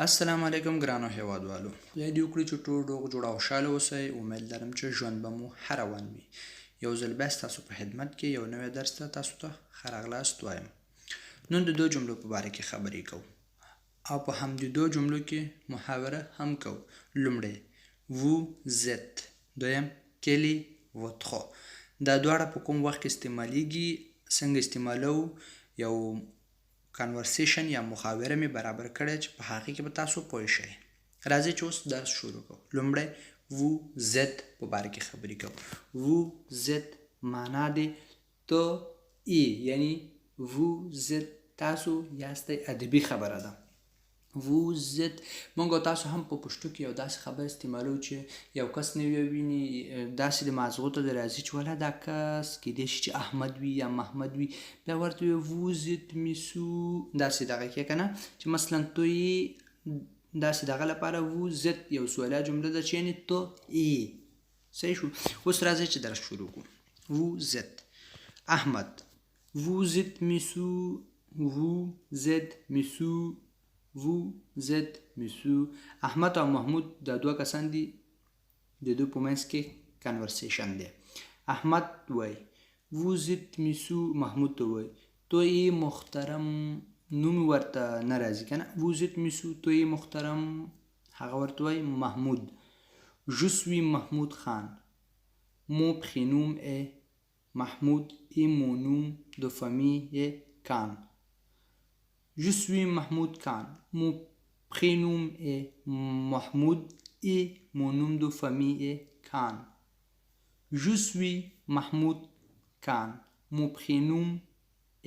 السلام علیکم ګرانو هیوادوالو، خدای دې وکړي چې ټول روغ جوړ او خوشحاله اوسئ. امید لرم چې ژوند به مو ښه روان وي. یو ځل بیا ستاسو په خدمت کې یو نوی درس ته تاسو ته ښه راغلاست وایم. نن د 2 جملو په باره کې خبرې کوو او په همدې 2 جملو کې محاوره هم کوو. لومړی vous êtes، دویم quel est votre. دا دواړه په کوم وخت کې استعمالیږي، څنګه استعمالوو، یو کانورسیشن یا محاوره مې برابر کړې چې په هغې کې به تاسو پوه شئ. راځئ چې اوس درس شروع کوو. لومړی vous êtes په باره کې خبرې کوو. vous êtes معنا دی ته ای، یعنی vous êtes تاسو یاستئ. ادبي خبره ده. vous êtes مونږ او تاسو هم په پښتو کې یو داسې خبر استعمالوو چې یو کس نه ویني، داسې د مازغو ته راځي چې ولا دا کس کیدای شي چې احمد وي یا محمد وي، بیا ورته وایو vous êtes میسو، داسې دغه کې که نه، چې مثلا تو یې داسې دغه لپاره vous êtes یو سوالیه جمله ده چې یعنې تو یې. صحیح شو. اوس راځئ چې درس شروع کړو. vous êtes احمد، vous êtes میسو، vous êtes میسو، vous êtes میسو. احمد او محمود دا دوه کسان دي، د دوی په منځ کې کنورسیشن دی. احمد وای vous êtes میسو، محمود ته وای تو یې محترم، نوم ورته نه راځي که نه. vous êtes میسو تو یې محترم، هغه ورته وای محمود. je suis محمود خان، mon prénom est محمود et mon nom de famille est Khan. Je suis Mahmoud Khan. Mon prénom est Mahmoud et mon nom de famille est Khan. Je suis Mahmoud Khan. Mon prénom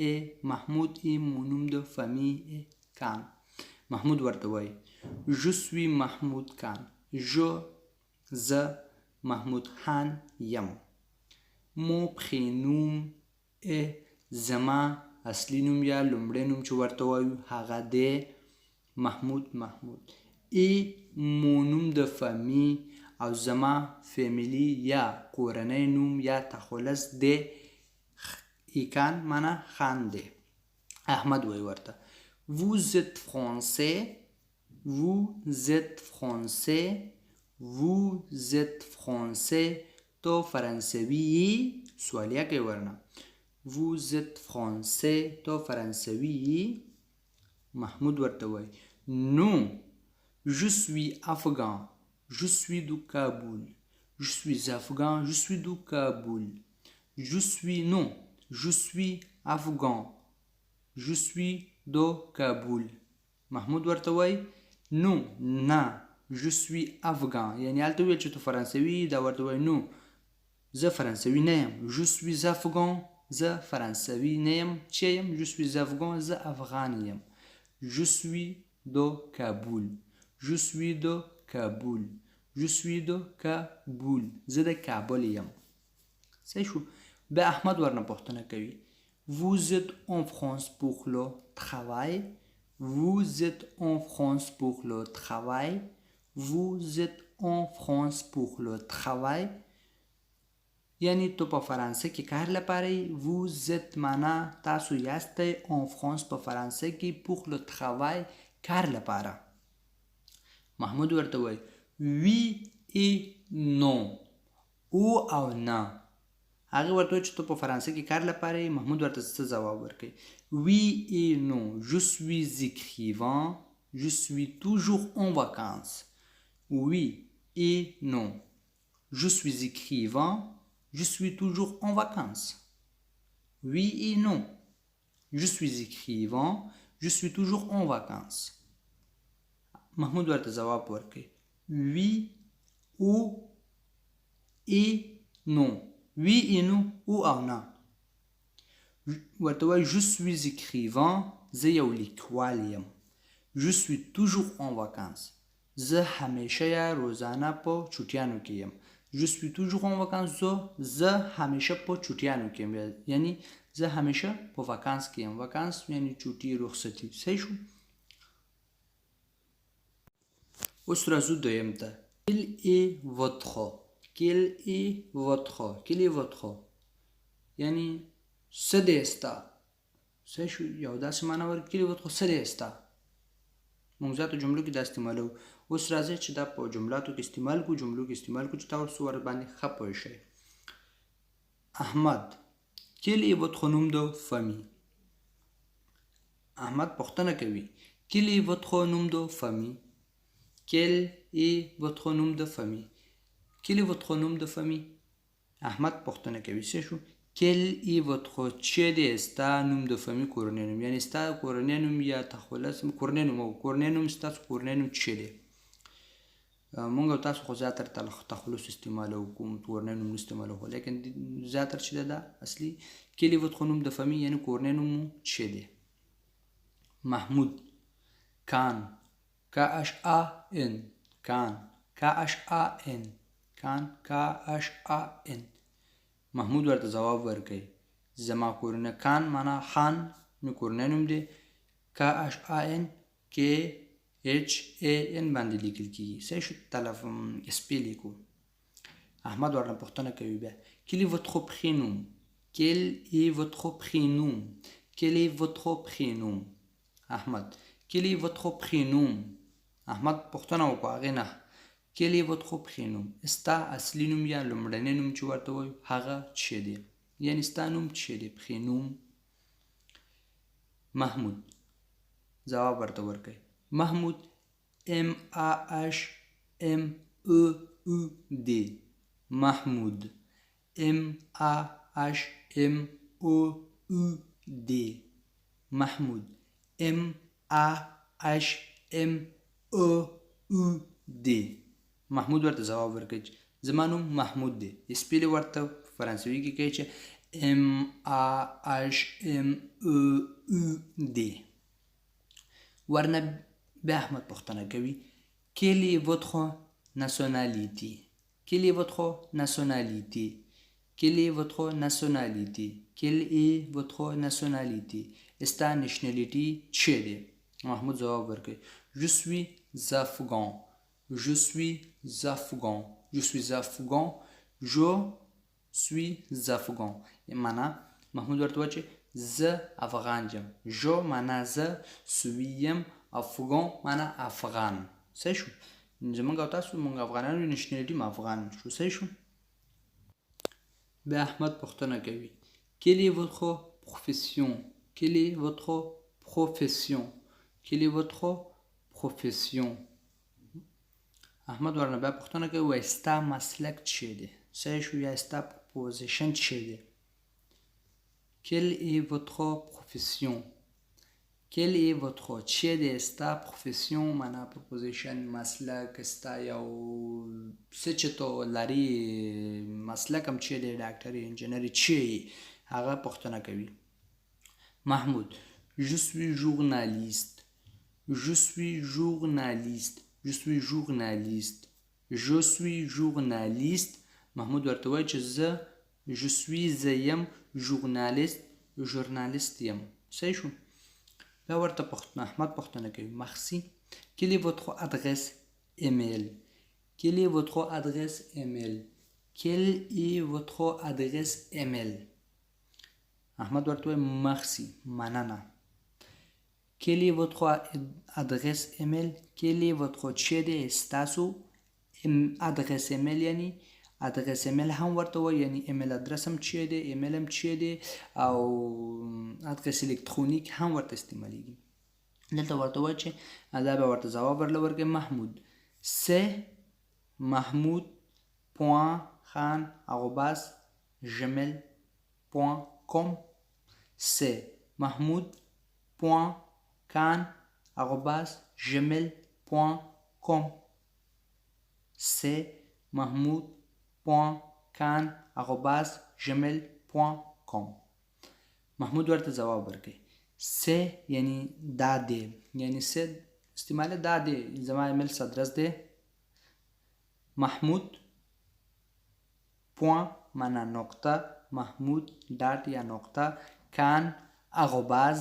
est Mahmoud et mon nom de famille est Khan. Mahmoud ورته وای Je suis Mahmoud Khan. زه محمود خان یم. Mon prénom est زما اصلي نوم یا لومړی نوم چې ورته وایو هغه دی محمود. ای mon nom de famille او زما فیملی یا کورنۍ نوم یا تخلص دی ایکان، معنا خان دی. احمد وای ورته vous êtes français، vous êtes français، vous êtes français. تو فرانسوي سوالیه کوي ورنه. vous êtes français تو فرانسوي. محمود ورته وای non je suis afghan، je suis du Kaboul. je suis afghan، je suis du Kaboul. je suis non je suis afghan، je suis du Kaboul. محمود ورته وای non نه je suis afghan، یعنی هلته ویل چې تو فرانسوي، دا ورته وای نو زه فرانسوي نه یم. je suis afghan، زه فرانسوي نه یم. چې یم je suis afghan، زه افغان یم. je suis de Kaboul، je suis de Kaboul، je suis de Kaboul، زه د کابل یم. صحیح شو. بیا احمد ورنه پوښتنه کوي vous êtes en France pour le travail، vous êtes en France pour le travail، vous êtes en France pour le travail. یعنی تو په فرانسه کې کار لپاره یې. vous êtes معنا تاسو یاستئ، en France په فرانسه کې، pour le travail کار لپاره. محمود ورته وای oui et non، او او نه. هغه ورته وای چې تو په فرانسه کې کار لپاره یې. محمود ورته څه ځواب ورکوي oui et non je suis écrivain، je suis toujours en vacances. oui et non je suis écrivain، je suis toujours en vacances. Oui et non. Je suis écrivain، je suis toujours en vacances. محمود ورته جواب ورکړي oui ou et non، oui et non او او نه. ورته وایي je suis écrivain، زه یو لیکوال یم. je suis toujours en vacances، زه همیشه یا روزانه په چوټیانو کې یم. je suis toujours en vacances، زه همیشه په چوټیانو کې یم، یعنی زه همیشه په وکانس کې یم. وکانس یعنی چوټي، رخصتي. صحیح شو. اوس راځو دویم ته. quel est votre، quel est votre، quel est votre یعنی څه دی ستا. صحیح شو. یو داسې معنا ورکړي quel est votre څه دی ستا. موږ ذاتو جملو کې دا استعمالو. اوس راځي چې دا په جملاتو کې استعمال کو، جملو کې استعمال کو چې تاسو ور باندې ښه پوه شئ. احمد quel est votre nom de famille؟ احمد پوښتنه کوي quel est votre nom de famille؟ quel est votre nom de famille؟ quel est votre nom de famille؟ احمد پوښتنه کوي څه شو quel est votre چې دی ستا نوم د فامي کورنی نوم، یعنی ستا کورنی نوم یا تخلص کورنی نوم ستاسو کورنی نوم چې دی. مونږ او تاسو خو زیاتره تخلص استعمالو کوم کورنی نوم استعمالو، لیکن زیاتره چې دا اصلي quel est votre nom de famille یعنی کورنی نوم چې دی. محمود کان KHAN کان KHAN کان KHAN. محمود ورته جواب ورکړي زما کورنی کان معنا خان مې کورنی نوم دی، KHAN KHAN باندې لیکل کیږي. صحیح شو سپیل یې کو. احمد ورته پوښتنه کوي بیا quel est votre prénom؟ quel est votre prénom؟ quel est votre prénom؟ احمد quel est votre prénom؟ احمد پوښتنه وکړه هغې نه quel est votre prénom؟ ستا اصلي نوم یا لومړنی نوم چې ورته وایو هغه چې دی، یعنی ستا نوم چې دی prénom. محمود جواب ورته ورکوي محمود MAHMOUD محمود MAHMOUD محمود MAHMOUD. محمود ورته جواب ورکړي زما نوم محمود دی، سپیل ورته فرانسوي کې کوي چې MAHMOUD. ورنه بیا احمد پوښتنه کوي quelle est votre nationalité؟ quelle est votre nationalité؟ quelle est votre nationalité؟ quelle est votre nationalité؟ ستا نشنالیټي چې دی. محمود جواب ورکړي je suis afghan je suis afghan je suis afghan je suis afghan. معنا محمود ورته وایي چې زه افغان یم، جو معنا زه، سویم افغان معنا افغان. صحیح شو. زمونږ او تاسو مونږ افغانان یو، نشنالیټي م افغان شو. صحیح شو. بیا احمد پوښتنه کوي quelle est votre profession؟ quelle est votre profession؟ quelle est votre profession؟ احمد ورنه بیا پوښتنه کوي وایي ستا مسلک چې دی. صحیح شو. یا ستا پوزیشن چې دی. quelle est votre profession؟ quelle est votre چې دی ستا profession معنا پوزیشن مسلک ستا یو څه چې تو لري مسلک هم چې دی ډاکټري انجینري چې هغه پوښتنه کوي. محمود je suis journaliste je suis journaliste je suis journaliste je suis journaliste. محمود ورته وایي چې زه je suis زه یم ژورنالیست یم. صحیح شو. بیا ورته احمد پوښتنه کوي merci quelle est votre adresse email؟ quelle est votre adresse email؟ quelle est votre adresse email؟ احمد ورته وایي merci مننه. quelle est votre adresse email؟ quelle est votre چې دی ستاسو adresse email یعنی ادرس ایمیل هم ورته وایي، یعنی ایمیل ادرس هم چې دی، ایمیل هم چې دی، او ادرس الکترونیک هم ورته استعمالیږي. دلته ورته وایي چې دا به ورته جواب ورله ورکړي محمود c'est mahmoud.khan@gmail.com c'est mahmoud.khan@gmail.com c'est mahmoud.khan@gmail.com. محمود ورته جواب ورکړي سه یعنی دا دی، یعنی سه استعمال دا دی زما ایمیل ادرس دی محمود پوان معنا نقطه محمود ډاټ یا نقطه کان اغوباز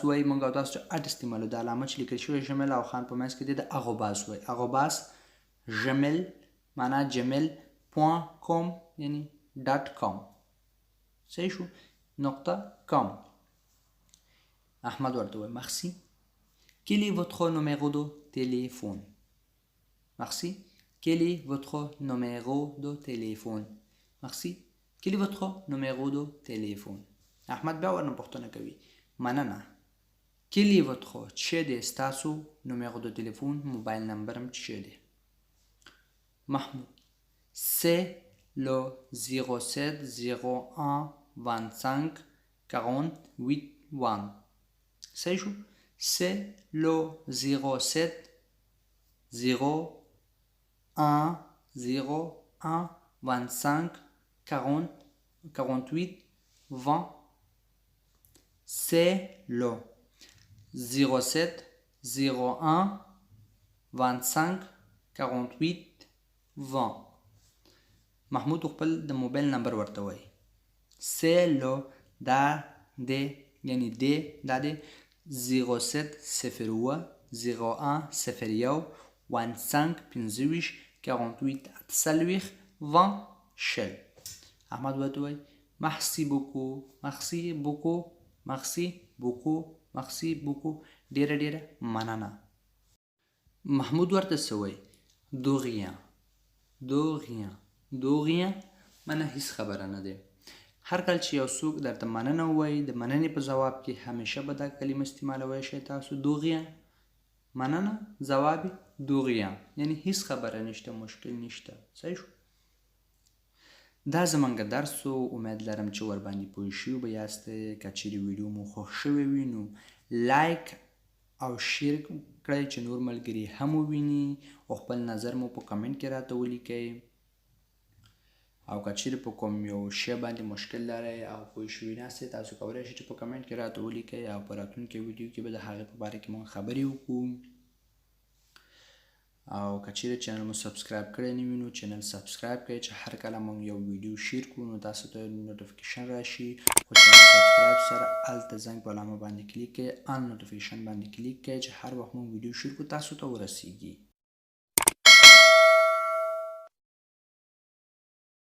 وای مونږ او تاسو اټ استعمالو د علامه چې لیکل شوی جمل او خان په منځ کې د اغوباز وای اغوباز جمل معنا gmail.com یعنی .com. صحیح شو. .com. احمد ورته وایي merci Quel est votre numéro de téléphone? Merci. Quel est votre numéro de téléphone? Merci. Quel est votre numéro de téléphone? احمد بیا ورنه پوښتنه کوي. مننه. Quel est votre څه دی ستاسو numéro de téléphone موبایل نمبر هم څه دی؟ محمود. C'est le 07 01 25 48 1. صحیح شو؟ C'est le 07 01 01 25 40 48 20. C'est le 07 01 25 48 20. محمود خپل د موبایل نمبر ورته وایي. C'est le دا د یعنی د دا د 07 01 01 01 25 25 48 48 20 شل. احمد ورته وایي merci beaucoup merci beaucoup merci beaucoup merci beaucoup ډیره ډیره مننه. محمود ورته څه وایي؟ de rien de rien de rien منه هیڅ خبره نه دی. هر کله چې یو څوک درته مننه ووایي د مننې په ځواب کې همیشه به دا کلمه استعمالولی شئ تاسو de rien. مننه ځواب de rien یعنی هیڅ خبره نشته مشکل نشته. صحیح شو؟ دا زمونږ درس و. امید لرم چې ورباندې پوه شوي به یاستئ. که چیرې ویډیو مو خوښ شوی وي نو لایک او شیر کړئ چې نور ملګري هم وویني او خپل نظر مو په کمنټ کې راته ولیکئ. او که چیرې په کوم یو شی باندې مشکل لرئ او پوه شوي ناستئ تاسو کولی شئ چې په کمنټ کې راته ولیکئ او په راتلونکي ویډیو کې به د هغې په باره کې موږ خبرې وکړو. او که چیرې چینل مو سبسکرایب کړی نه وي نو چینل سبسکرایب کړئ چې هر کله موږ یو ویډیو شیر کړو نو تاسو ته نوټیفیکیشن راشي. خو چینل سبسکرایب سره هلته زنګ په علامه باندې کلیک کړئ، آن نوټیفیکیشن باندې کلیک کړئ چې هر وخت موږ ویډیو شیر کړو تاسو ته ورسیږي.